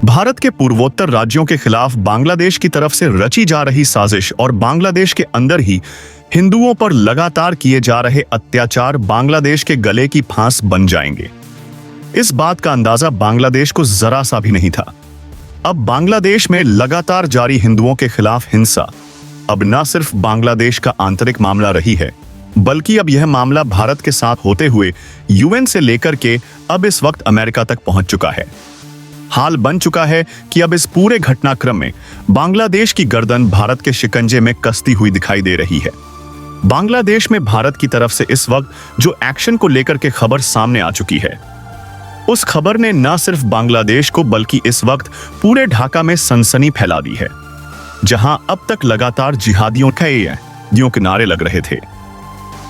भारत के पूर्वोत्तर राज्यों के खिलाफ बांग्लादेश की तरफ से रची जा रही साजिश और बांग्लादेश के अंदर ही हिंदुओं पर लगातार किए जा रहे अत्याचार बांग्लादेश के गले की फांस बन जाएंगे। इस बात का अंदाजा बांग्लादेश को जरा सा भी नहीं था। अब बांग्लादेश में लगातार जारी हिंदुओं के खिलाफ हिंसा अब न सिर्फ बांग्लादेश का आंतरिक मामला रही है, बल्कि अब यह मामला भारत के साथ होते हुए यूएन से लेकर के अब इस वक्त अमेरिका तक पहुंच चुका है। हाल बन चुका है कि अब इस पूरे घटनाक्रम में बांग्लादेश की गर्दन भारत के शिकंजे में कसती हुई दिखाई दे रही है। बांग्लादेश में भारत की तरफ से इस वक्त जो एक्शन को लेकर के खबर सामने आ चुकी है, उस खबर ने न सिर्फ बांग्लादेश को बल्कि इस वक्त पूरे ढाका में सनसनी फैला दी है, जहां अब तक लगातार जिहादियों के नारे लग रहे थे।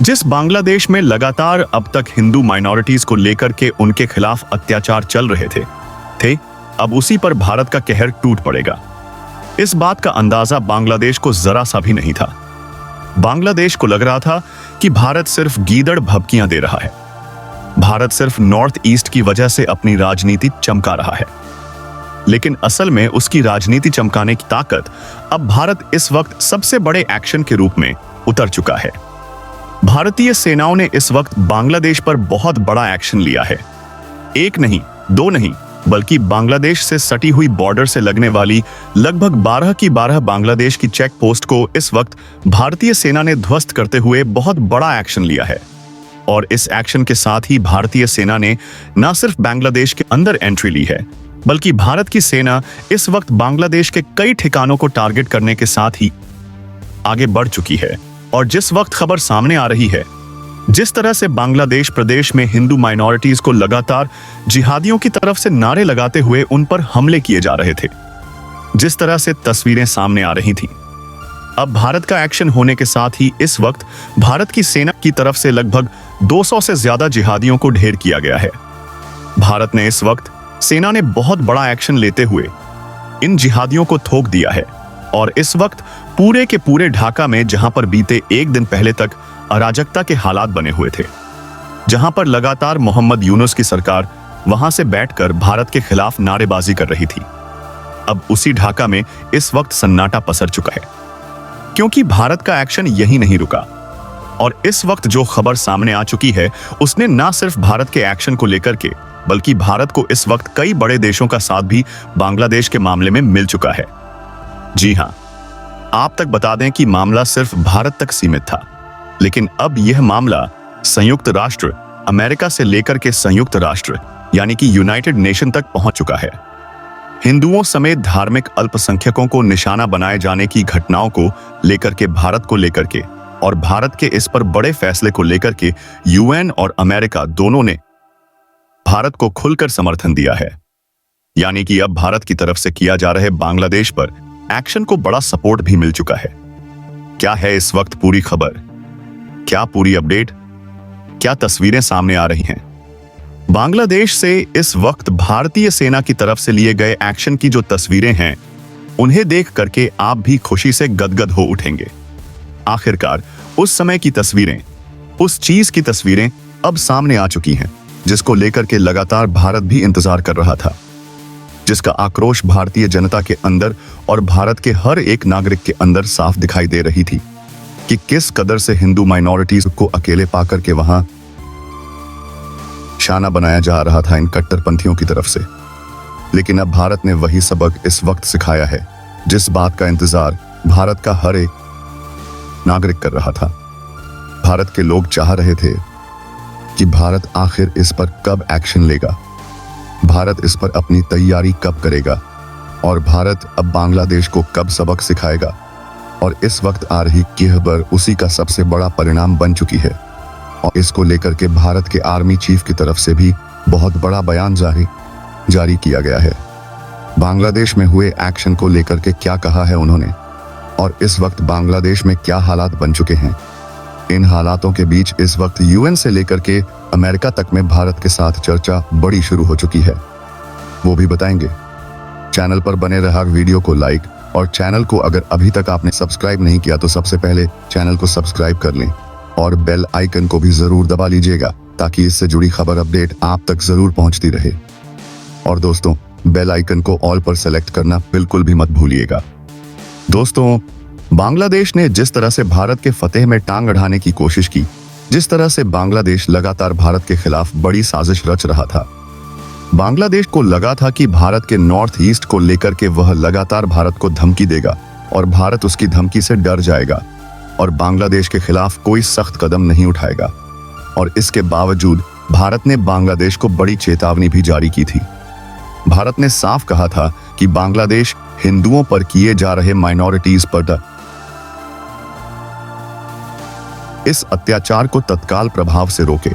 जिस बांग्लादेश में लगातार अब तक हिंदू माइनॉरिटीज को लेकर के उनके खिलाफ अत्याचार चल रहे थे, अब उसी पर भारत का कहर टूट पड़ेगा। इस बात का अंदाजा बांग्लादेश को जरा सा भी नहीं था। बांग्लादेश को लग रहा था कि भारत सिर्फ गीदड़ भभकियां दे रहा है, भारत सिर्फ नॉर्थ ईस्ट की वजह से अपनी राजनीति चमका रहा है। लेकिन असल में उसकी राजनीति चमकाने की ताकत अब भारत इस वक्त सबसे बड़े एक्शन के रूप में उतर चुका है। भारतीय सेनाओं ने इस वक्त बांग्लादेश पर बहुत बड़ा एक्शन लिया है। एक नहीं, दो नहीं, बल्कि बांग्लादेश से सटी हुई बॉर्डर से लगने वाली लगभग 12 की 12 बांग्लादेश की चेक पोस्ट को इस वक्त भारतीय सेना ने ध्वस्त करते हुए बहुत बड़ा एक्शन लिया है। और इस एक्शन के साथ ही भारतीय सेना ने न सिर्फ बांग्लादेश के अंदर एंट्री ली है, बल्कि भारत की सेना इस वक्त बांग्लादेश के कई ठिकानों को टारगेट करने के साथ ही आगे बढ़ चुकी है। और जिस वक्त खबर सामने आ रही है, जिस तरह से बांग्लादेश प्रदेश में हिंदू माइनॉरिटीज को लगातार जिहादियों की तरफ से नारे लगाते हुए उन पर हमले किए जा रहे थे, जिस तरह से तस्वीरें सामने आ रही थीं, अब भारत का एक्शन होने के साथ ही इस वक्त भारत की सेना की तरफ से लगभग 200 से ज्यादा जिहादियों को ढेर किया गया है। भारत ने इस वक्त सेना ने बहुत बड़ा एक्शन लेते हुए इन जिहादियों को थोक दिया है। और इस वक्त पूरे के पूरे ढाका में, जहां पर बीते एक दिन पहले तक अराजकता के हालात बने हुए थे, जहां पर लगातार मोहम्मद यूनुस की सरकार वहां से बैठकर भारत के खिलाफ नारेबाजी कर रही थी, अब उसी ढाका में इस वक्त सन्नाटा पसर चुका है, क्योंकि भारत का एक्शन यही नहीं रुका। और इस वक्त जो खबर सामने आ चुकी है, उसने न सिर्फ भारत के एक्शन को लेकर के, बल्कि भारत को इस वक्त कई बड़े देशों का साथ भी बांग्लादेश के मामले में मिल चुका है। जी हां, आप तक बता दें कि मामला सिर्फ भारत तक सीमित था, लेकिन अब यह मामला संयुक्त राष्ट्र, अमेरिका से लेकर के संयुक्त राष्ट्र यानी कि यूनाइटेड नेशन तक पहुंच चुका है। हिंदुओं समेत धार्मिक अल्पसंख्यकों को निशाना बनाए जाने की घटनाओं को लेकर के, भारत को लेकर के और भारत के इस पर बड़े फैसले को लेकर के यूएन और अमेरिका दोनों ने भारत को खुलकर समर्थन दिया है। यानी कि अब भारत की तरफ से किया जा रहे बांग्लादेश पर एक्शन को बड़ा सपोर्ट भी मिल चुका है। क्या है इस वक्त पूरी खबर, क्या पूरी अपडेट, क्या तस्वीरें सामने आ रही हैं? बांग्लादेश से इस वक्त भारतीय सेना की तरफ से लिए गए एक्शन की जो तस्वीरें हैं, उन्हें देख करके आप भी खुशी से गदगद हो उठेंगे। आखिरकार उस समय की तस्वीरें, उस चीज की तस्वीरें अब सामने आ चुकी हैं, जिसको लेकर के लगातार भारत भी इंतजार कर रहा था, जिसका आक्रोश भारतीय जनता के अंदर और भारत के हर एक नागरिक के अंदर साफ दिखाई दे रही थी कि किस कदर से हिंदू माइनॉरिटीज को अकेले पाकर के वहां शाना बनाया जा रहा था इन कट्टरपंथियों की तरफ से। लेकिन अब भारत ने वही सबक इस वक्त सिखाया है, जिस बात का इंतजार भारत का हर एक नागरिक कर रहा था। भारत के लोग चाह रहे थे कि भारत आखिर इस पर कब एक्शन लेगा, भारत इस पर अपनी तैयारी कब करेगा और भारत अब बांग्लादेश को कब सबक सिखाएगा। और इस वक्त आ रही खबर उसी का सबसे बड़ा परिणाम बन चुकी है। और इसको लेकर के भारत के आर्मी चीफ की तरफ से भी बहुत बड़ा बयान जारी किया गया है। बांग्लादेश में हुए एक्शन को लेकर के क्या कहा है उन्होंने, और इस वक्त बांग्लादेश में क्या हालात बन चुके हैं। इन हालातों के बीच इस वक्त यूएन से लेकर के अमेरिका तक में भारत के साथ चर्चा बड़ी शुरू हो चुकी है, वो भी बताएंगे। चैनल पर बने रहा वीडियो को लाइक, और चैनल को अगर अभी तक आपने सब्सक्राइब नहीं किया तो सबसे पहले चैनल को सब्सक्राइब कर लें और बेल आइकन को भी जरूर दबा लीजिएगा, ताकि इससे जुड़ी खबर अपडेट आप तक जरूर पहुंचती रहे। और दोस्तों, बेल आइकन को ऑल पर सेलेक्ट करना बिल्कुल भी मत भूलिएगा। दोस्तों, बांग्लादेश ने जिस तरह से भारत के फतेह में टांग अड़ाने की कोशिश की, जिस तरह से बांग्लादेश लगातार भारत के खिलाफ बड़ी साजिश रच रहा था, बांग्लादेश को लगा था कि भारत के नॉर्थ ईस्ट को लेकर के वह लगातार भारत को धमकी देगा और भारत उसकी धमकी से डर जाएगा और बांग्लादेश के खिलाफ कोई सख्त कदम नहीं उठाएगा। और इसके बावजूद भारत ने बांग्लादेश को बड़ी चेतावनी भी जारी की थी। भारत ने साफ कहा था कि बांग्लादेश हिंदुओं पर किए जा रहे माइनॉरिटीज पर इस अत्याचार को तत्काल प्रभाव से रोके,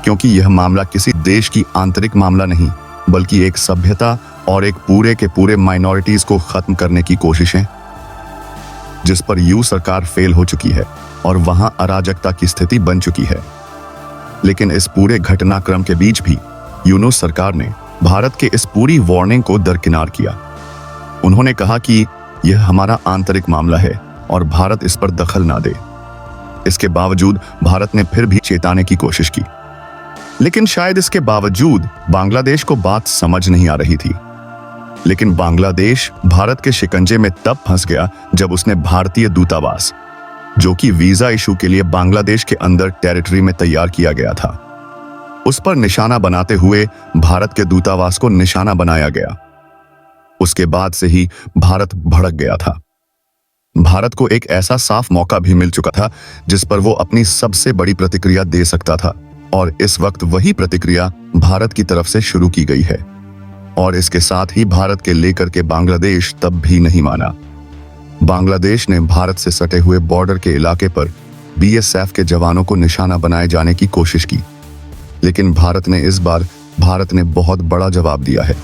क्योंकि यह मामला किसी देश की आंतरिक मामला नहीं, बल्कि एक सभ्यता और एक पूरे के पूरे माइनॉरिटीज को खत्म करने की कोशिश है, जिस पर यू सरकार फेल हो चुकी है और वहां अराजकता की स्थिति बन चुकी है। लेकिन इस पूरे घटनाक्रम के बीच भी यूनूस सरकार ने भारत के इस पूरी वार्निंग को दरकिनार किया। उन्होंने कहा कि यह हमारा आंतरिक मामला है और भारत इस पर दखल ना दे। इसके बावजूद भारत ने फिर भी चेताने की कोशिश की, लेकिन शायद इसके बावजूद बांग्लादेश को बात समझ नहीं आ रही थी। लेकिन बांग्लादेश भारत के शिकंजे में तब फंस गया जब उसने भारतीय दूतावास, जो कि वीजा इशू के लिए बांग्लादेश के अंदर टेरिटरी में तैयार किया गया था, उस पर निशाना बनाते हुए भारत के दूतावास को निशाना बनाया गया। उसके बाद से ही भारत भड़क गया था। भारत को एक ऐसा साफ मौका भी मिल चुका था जिस पर वो अपनी सबसे बड़ी प्रतिक्रिया दे सकता था, और इस वक्त वही प्रतिक्रिया भारत की तरफ से शुरू की गई है। और इसके साथ ही भारत के लेकर के बांग्लादेश तब भी नहीं माना। बांग्लादेश ने भारत से सटे हुए बॉर्डर के इलाके पर बीएसएफ के जवानों को निशाना बनाए जाने की कोशिश की, लेकिन भारत ने बहुत बड़ा जवाब दिया है।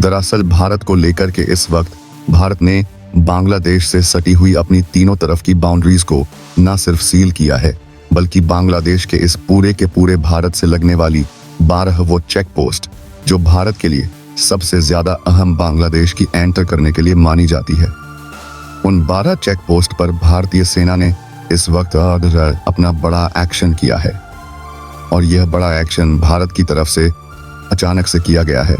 दरअसल भारत को लेकर के इस वक्त भारत ने बांग्लादेश से सटी हुई अपनी तीनों तरफ की बाउंड्रीज को न सिर्फ सील किया है, बल्कि बांग्लादेश के इस पूरे के पूरे भारत से लगने वाली 12 वो चेक पोस्ट, जो भारत के लिए सबसे ज्यादा अहम बांग्लादेश की एंटर करने के लिए मानी जाती है, उन 12 चेक पोस्ट पर भारतीय सेना ने इस वक्त अपना बड़ा एक्शन किया है। और यह बड़ा एक्शन भारत की तरफ से अचानक से किया गया है।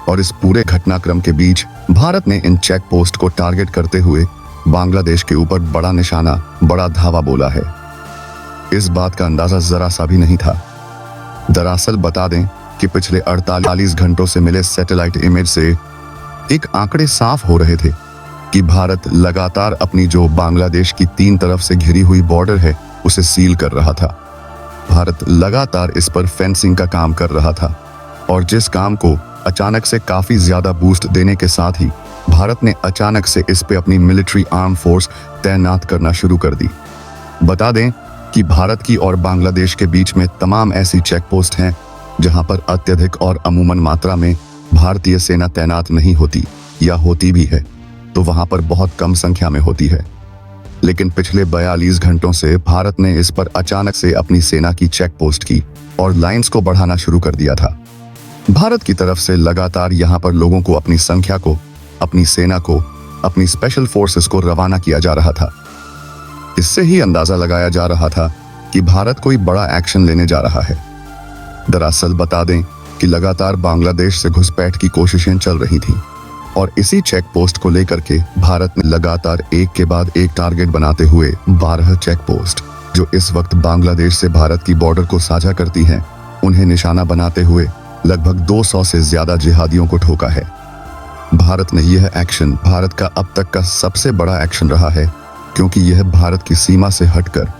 और इस पूरे घटनाक्रम के बीच भारत ने इन चेक पोस्ट को टारगेट करते हुए बांग्लादेश के ऊपर बड़ा निशाना, बड़ा धावा बोला है। इस बात का अंदाजा जरा सा भी नहीं था। दरअसल बता दें कि पिछले 48 घंटों से मिले सैटेलाइट इमेज से एक आंकड़े साफ हो रहे थे कि भारत लगातार अपनी जो बांग्लादेश की 3 तरफ से घिरी हुई बॉर्डर है उसे सील कर रहा था। भारत लगातार इस पर फेंसिंग का काम कर रहा था, और जिस काम को अचानक से काफी ज्यादा बूस्ट देने के साथ ही भारत ने अचानक से इस पे अपनी मिलिट्री आर्म फोर्स तैनात करना शुरू कर दी। बता दें कि भारत की और बांग्लादेश के बीच में तमाम ऐसी चेक पोस्ट हैं जहां पर अत्यधिक और अमूमन मात्रा में भारतीय सेना तैनात नहीं होती, या होती भी है तो वहां पर बहुत कम संख्या में होती है। लेकिन पिछले 42 घंटों से भारत ने इस पर अचानक से अपनी सेना की चेक पोस्ट की और लाइंस को बढ़ाना शुरू कर दिया था। भारत की तरफ से लगातार यहां पर लोगों को, अपनी संख्या को, अपनी सेना को, अपनी स्पेशल फोर्सेस को रवाना किया जा रहा था। इससे ही अंदाजा लगाया जा रहा था कि भारत कोई बड़ा एक्शन लेने जा रहा है। दरअसल बता दें कि लगातार बांग्लादेश से घुसपैठ की कोशिशें चल रही थीं, और इसी चेक पोस्ट को लेकर के भारत ने लगातार एक के बाद एक टारगेट बनाते हुए 12 चेक पोस्ट, जो इस वक्त बांग्लादेश से भारत की बॉर्डर को साझा करती हैं, उन्हें निशाना बनाते हुए लगभग 200 से ज्यादा जिहादियों को ठोका है। भारत ने यह एक्शन भारत का अब तक का सबसे बड़ा एक्शन रहा है, क्योंकि यह भारत की सीमा से हटकर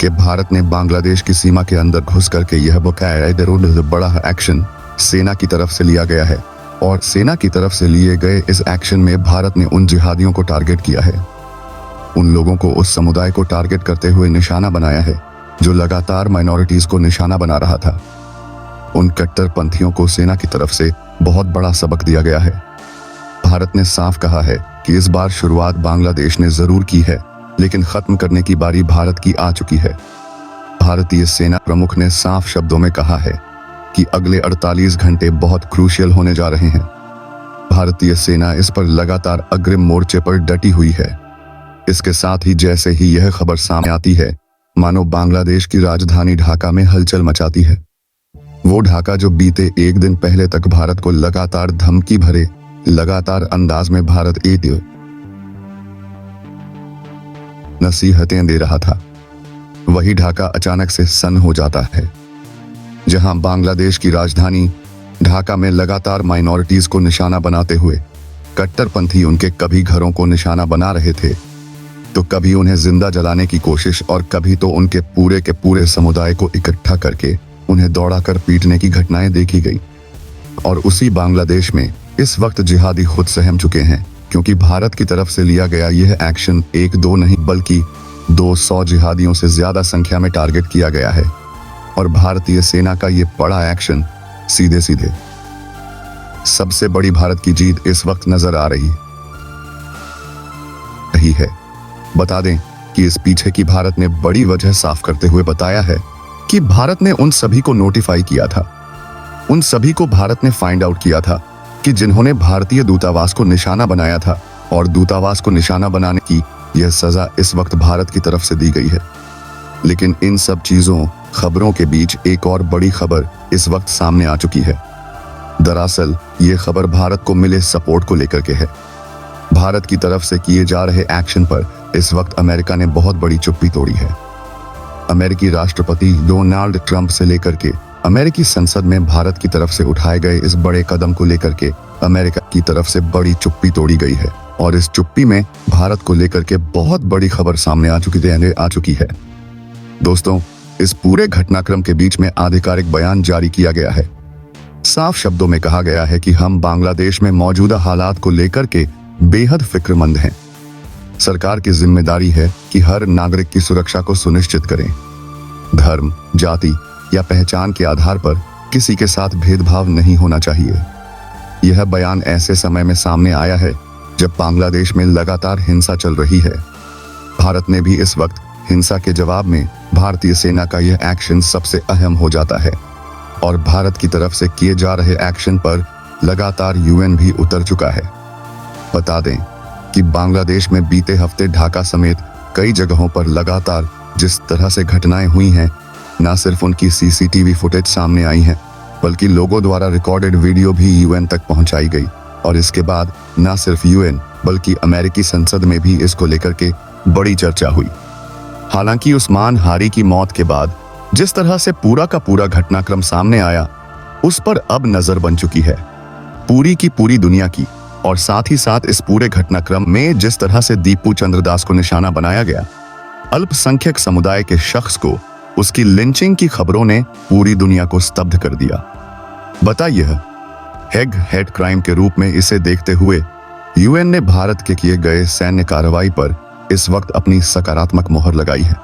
कि भारत ने बांग्लादेश की सीमा के अंदर घुस करके यह बड़ा एक्शन सेना की तरफ से लिया गया है। और सेना की तरफ से लिए गए इस एक्शन में भारत ने उन जिहादियों को टारगेट किया है, उन लोगों को, उस समुदाय को टारगेट करते हुए निशाना बनाया है जो लगातार माइनॉरिटीज को निशाना बना रहा था। उन कट्टरपंथियों को सेना की तरफ से बहुत बड़ा सबक दिया गया है। भारत ने साफ कहा है कि इस बार शुरुआत बांग्लादेश ने जरूर की है, लेकिन खत्म करने की बारी भारत की आ चुकी है। भारतीय सेना प्रमुख ने साफ शब्दों में कहा है कि अगले 48 घंटे बहुत क्रूशियल होने जा रहे हैं। भारतीय सेना इस पर लगातार अग्रिम मोर्चे पर डटी हुई है। इसके साथ ही जैसे ही यह खबर सामने आती है, मानो बांग्लादेश की राजधानी ढाका में हलचल मचाती है। वो ढाका जो बीते एक दिन पहले तक भारत को लगातार धमकी भरे लगातार अंदाज में भारत एतियो नसीहतें दे रहा था, वही ढाका अचानक से सन्न हो जाता है। जहां बांग्लादेश की राजधानी ढाका में लगातार माइनॉरिटीज को निशाना बनाते हुए कट्टरपंथी उनके कभी घरों को निशाना बना रहे थे, तो कभी उन्हें जिंदा जलाने की कोशिश और कभी तो उनके पूरे के पूरे समुदाय को इकट्ठा करके उन्हें दौड़ाकर पीटने की घटनाएं देखी गई। और उसी बांग्लादेश में इस वक्त जिहादी खुद सहम चुके हैं, क्योंकि भारत की तरफ से लिया गया यह एक्शन एक दो नहीं बल्कि 200 जिहादियों से ज्यादा संख्या में टारगेट किया गया है। और भारतीय सेना का यह बड़ा एक्शन सीधे सीधे सबसे बड़ी भारत की जीत इस वक्त नजर आ रही है। बता दें कि इस पीछे की भारत ने बड़ी वजह साफ करते हुए बताया है कि भारत ने उन सभी को नोटिफाई किया था, उन सभी को भारत ने फाइंड आउट किया था कि जिन्होंने भारतीय दूतावास को निशाना बनाया था, और दूतावास को निशाना बनाने की यह सजा इस वक्त भारत की तरफ से दी गई है। लेकिन इन सब चीजों खबरों के बीच एक और बड़ी खबर इस वक्त सामने आ चुकी है। दरअसल ये खबर भारत को मिले सपोर्ट को लेकर के है। भारत की तरफ से किए जा रहे एक्शन पर इस वक्त अमेरिका ने बहुत बड़ी चुप्पी तोड़ी है। अमेरिकी राष्ट्रपति डोनाल्ड ट्रंप से लेकर के अमेरिकी संसद में भारत की तरफ से उठाए गए इस बड़े कदम को लेकर के अमेरिका की तरफ से बड़ी चुप्पी तोड़ी गई है, और इस चुप्पी में भारत को लेकर के बहुत बड़ी खबर सामने आ चुकी है। दोस्तों, इस पूरे घटनाक्रम के बीच में आधिकारिक बयान जारी किया गया है। साफ शब्दों में कहा गया है कि हम बांग्लादेश में मौजूदा हालात को लेकर के बेहद फिक्रमंद हैं। सरकार की जिम्मेदारी है कि हर नागरिक की सुरक्षा को सुनिश्चित करें। धर्म, जाति या पहचान के आधार पर किसी के साथ भेदभाव नहीं होना चाहिए। यह बयान ऐसे समय में सामने आया है जब बांग्लादेश में लगातार हिंसा चल रही है। भारत ने भी इस वक्त हिंसा के जवाब में भारतीय सेना का यह एक्शन सबसे अहम हो जाता है, और भारत की तरफ से किए जा रहे एक्शन पर लगातार यूएन भी उतर चुका है। बता दें कि बांग्लादेश में बीते हफ्ते ढाका समेत कई जगहों पर लगातार जिस तरह से घटनाएं हुई हैं, न सिर्फ उनकी सीसीटीवी फुटेज सामने आई है, बल्कि लोगों द्वारा रिकॉर्डेड वीडियो भी यूएन तक पहुंचाई गई। और इसके बाद न सिर्फ यूएन बल्कि अमेरिकी संसद में भी इसको लेकर के बड़ी चर्चा हुई। हालांकि उस्मान हारी की मौत के बाद जिस तरह से पूरा का पूरा घटनाक्रम सामने आया, उस पर अब नजर बन चुकी है पूरी की पूरी दुनिया की। और साथ ही साथ इस पूरे घटनाक्रम में जिस तरह से दीपू चंद्र दास को निशाना बनाया गया, अल्पसंख्यक समुदाय के शख्स को उसकी लिंचिंग की खबरों ने पूरी दुनिया को स्तब्ध कर दिया। बता यह हेड क्राइम के रूप में इसे देखते हुए यूएन ने भारत के किए गए सैन्य कार्रवाई पर इस वक्त अपनी सकारात्मक मोहर लगाई है।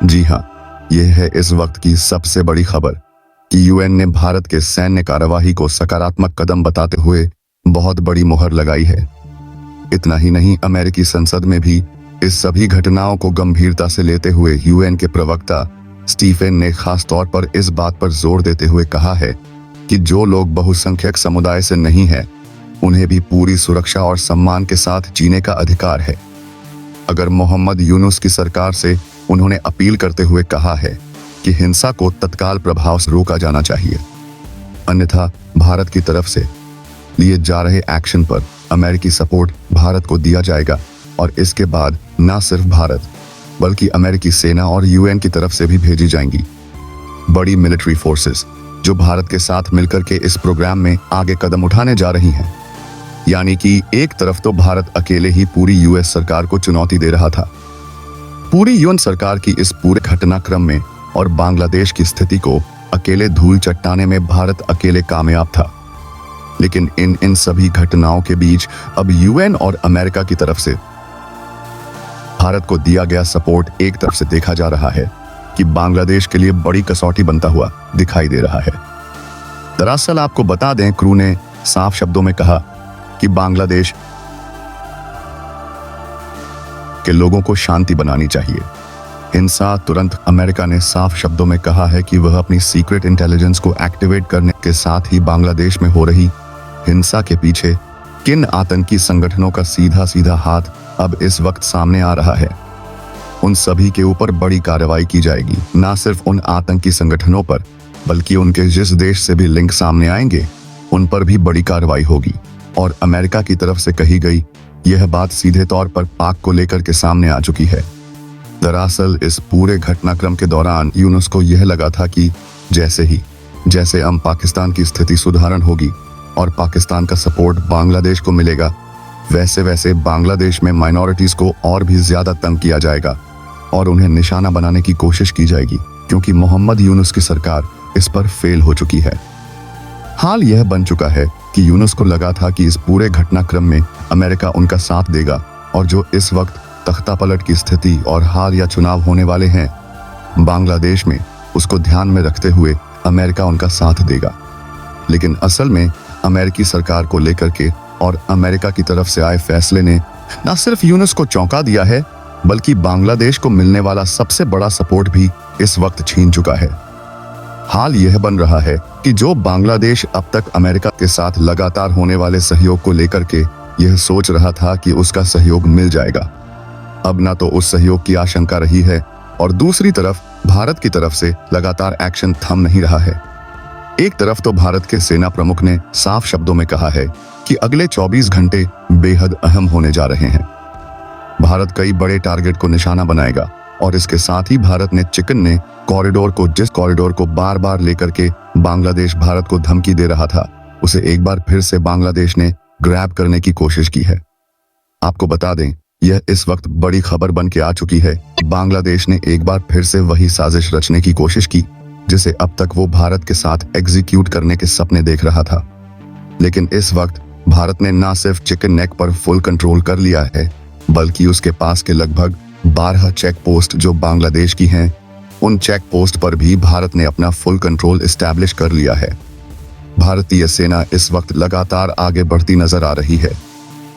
जी हां, यह है इस वक्त की सबसे बड़ी खबर कि यूएन ने भारत के सैन्य कार्रवाई को सकारात्मक कदम बताते हुए बहुत बड़ी मोहर लगाई है। इतना ही नहीं, अमेरिकी संसद में भी इस सभी घटनाओं को गंभीरता से लेते हुए यूएन के प्रवक्ता स्टीफेन ने खास तौर पर इस बात पर जोर देते हुए कहा है कि जो लोग बहुसंख्यक समुदाय से नहीं हैं, उन्हें भी पूरी सुरक्षा और सम्मान के साथ जीने का अधिकार है। अगर मोहम्मद यूनुस की सरकार से उन्होंने अपील करते हुए कहा है कि हिंसा को तत्काल प्रभाव से रोका जाना चाहिए, अन्यथा भारत की तरफ से लिए जा रहे एक्शन पर अमेरिकी सपोर्ट भारत को दिया जाएगा। और इसके बाद न सिर्फ भारत बल्कि अमेरिकी सेना और यूएन की तरफ से भी भेजी जाएंगी बड़ी मिलिट्री फोर्सेस, जो भारत के साथ मिलकर के इस प्रोग्राम में आगे कदम उठाने जा रही हैं। यानी कि एक तरफ तो भारत अकेले ही पूरी यूएस सरकार को चुनौती दे रहा था, पूरी यूएन सरकार की इस पूरे घटनाक्रम में, और बांग्लादेश की स्थिति को अकेले धूल चट्टाने में भारत अकेले कामयाब था। लेकिन इन सभी घटनाओं के बीच अब यूएन और अमेरिका की तरफ से भारत को दिया गया सपोर्ट एक तरफ से देखा जा रहा है कि बांग्लादेश के लिए बड़ी कसौटी बनता हुआ दिखाई दे रहा है। दरअसल आपको बता दें, क्रू ने साफ शब्दों में कहा कि बांग्लादेश के लोगों को शांति बनानी चाहिए, हिंसा तुरंत। अमेरिका ने साफ शब्दों में कहा है कि वह अपनी सीक्रेट इंटेलिजेंस को एक्टिवेट करने के साथ ही बांग्लादेश में हो रही हिंसा के पीछे किन आतंकी संगठनों का सीधा सीधा हाथ अब इस वक्त सामने आ रहा है, उन सभी के ऊपर बड़ी कार्रवाई की जाएगी। न सिर्फ उन आतंकी संगठनों पर बल्कि उनके जिस देश से भी लिंक सामने आएंगे उन पर भी बड़ी कार्रवाई होगी। और अमेरिका की तरफ से कही गई यह बात सीधे तौर पर पाक को लेकर के सामने आ चुकी है। दरअसल इस पूरे घटनाक्रम के दौरान यूनुस को यह लगा था कि जैसे अब पाकिस्तान की स्थिति सुधारण होगी और पाकिस्तान का सपोर्ट बांग्लादेश को मिलेगा, वैसे वैसे बांग्लादेश में माइनॉरिटीज को और भी ज्यादा तंग किया जाएगा और उन्हें निशाना बनाने की कोशिश की जाएगी, क्योंकि मोहम्मद यूनुस की सरकार इस पर फेल हो चुकी है। हाल यह बन चुका है कि यूनुस को लगा था कि इस पूरे घटनाक्रम में अमेरिका उनका साथ देगा और जो इस वक्त तख्तापलट की स्थिति और हाल या चुनाव होने वाले हैं बांग्लादेश में, उसको ध्यान में रखते हुए अमेरिका उनका साथ देगा। लेकिन असल में अमेरिकी सरकार को लेकर के और अमेरिका की तरफ से आए फैसले ने न सिर्फ यूनुस को चौंका दिया है, बल्कि बांग्लादेश को मिलने वाला सबसे बड़ा सपोर्ट भी इस वक्त छीन चुका है। हाल यह बन रहा है कि जो बांग्लादेश अब तक अमेरिका के साथ लगातार होने वाले सहयोग को लेकर के यह सोच रहा था कि उसका सहयोग मिल जाएगा, अब ना तो उस सहयोग की आशंका रही है और दूसरी तरफ भारत की तरफ से लगातार एक्शन थम नहीं रहा है। एक तरफ तो भारत के सेना प्रमुख ने साफ शब्दों में कहा है कि अगले 24 घंटे बेहद अहम होने जा रहे हैं। भारत कई बड़े टारगेट को निशाना बनाएगा और इसके साथ ही भारत ने चिकन ने जिस कॉरिडोर को बार बार लेकर के बांग्लादेश भारत को धमकी दे रहा था, उसे एक बार फिर से बांग्लादेश ने ग्रैब करने की कोशिश की है। आपको बता दें, यह इस वक्त बड़ी खबर बन के आ चुकी है कि बांग्लादेश ने एक बार फिर से वही साजिश रचने की कोशिश की जिसे अब तक वो भारत के साथ एग्जीक्यूट करने के सपने देख रहा था। लेकिन इस वक्त भारत ने न सिर्फ चिकन नेक पर फुल कंट्रोल कर लिया है, बल्कि उसके पास के लगभग 12 चेक पोस्ट जो बांग्लादेश की हैं, उन चेक पोस्ट पर भी भारत ने अपना फुल कंट्रोल एस्टैब्लिश कर लिया है। भारतीय सेना इस वक्त लगातार आगे बढ़ती नजर आ रही है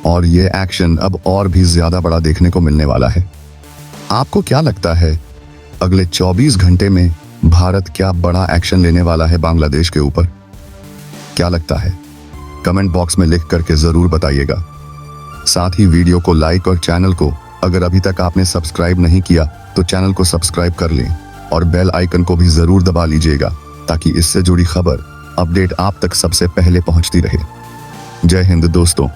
और ये एक्शन अब और भी ज्यादा बड़ा देखने को मिलने वाला है। आपको क्या लगता है, अगले 24 घंटे में भारत क्या बड़ा एक्शन लेने वाला है बांग्लादेश के ऊपर? क्या लगता है? कमेंट बॉक्स में लिख करके जरूर बताइएगा। साथ ही वीडियो को लाइक और चैनल को अगर अभी तक आपने सब्सक्राइब नहीं किया तो चैनल को सब्सक्राइब कर लें और बेल आइकन को भी जरूर दबा लीजिएगा ताकि इससे जुड़ी खबर अपडेट आप तक सबसे पहले पहुंचती रहे। जय हिंद दोस्तों।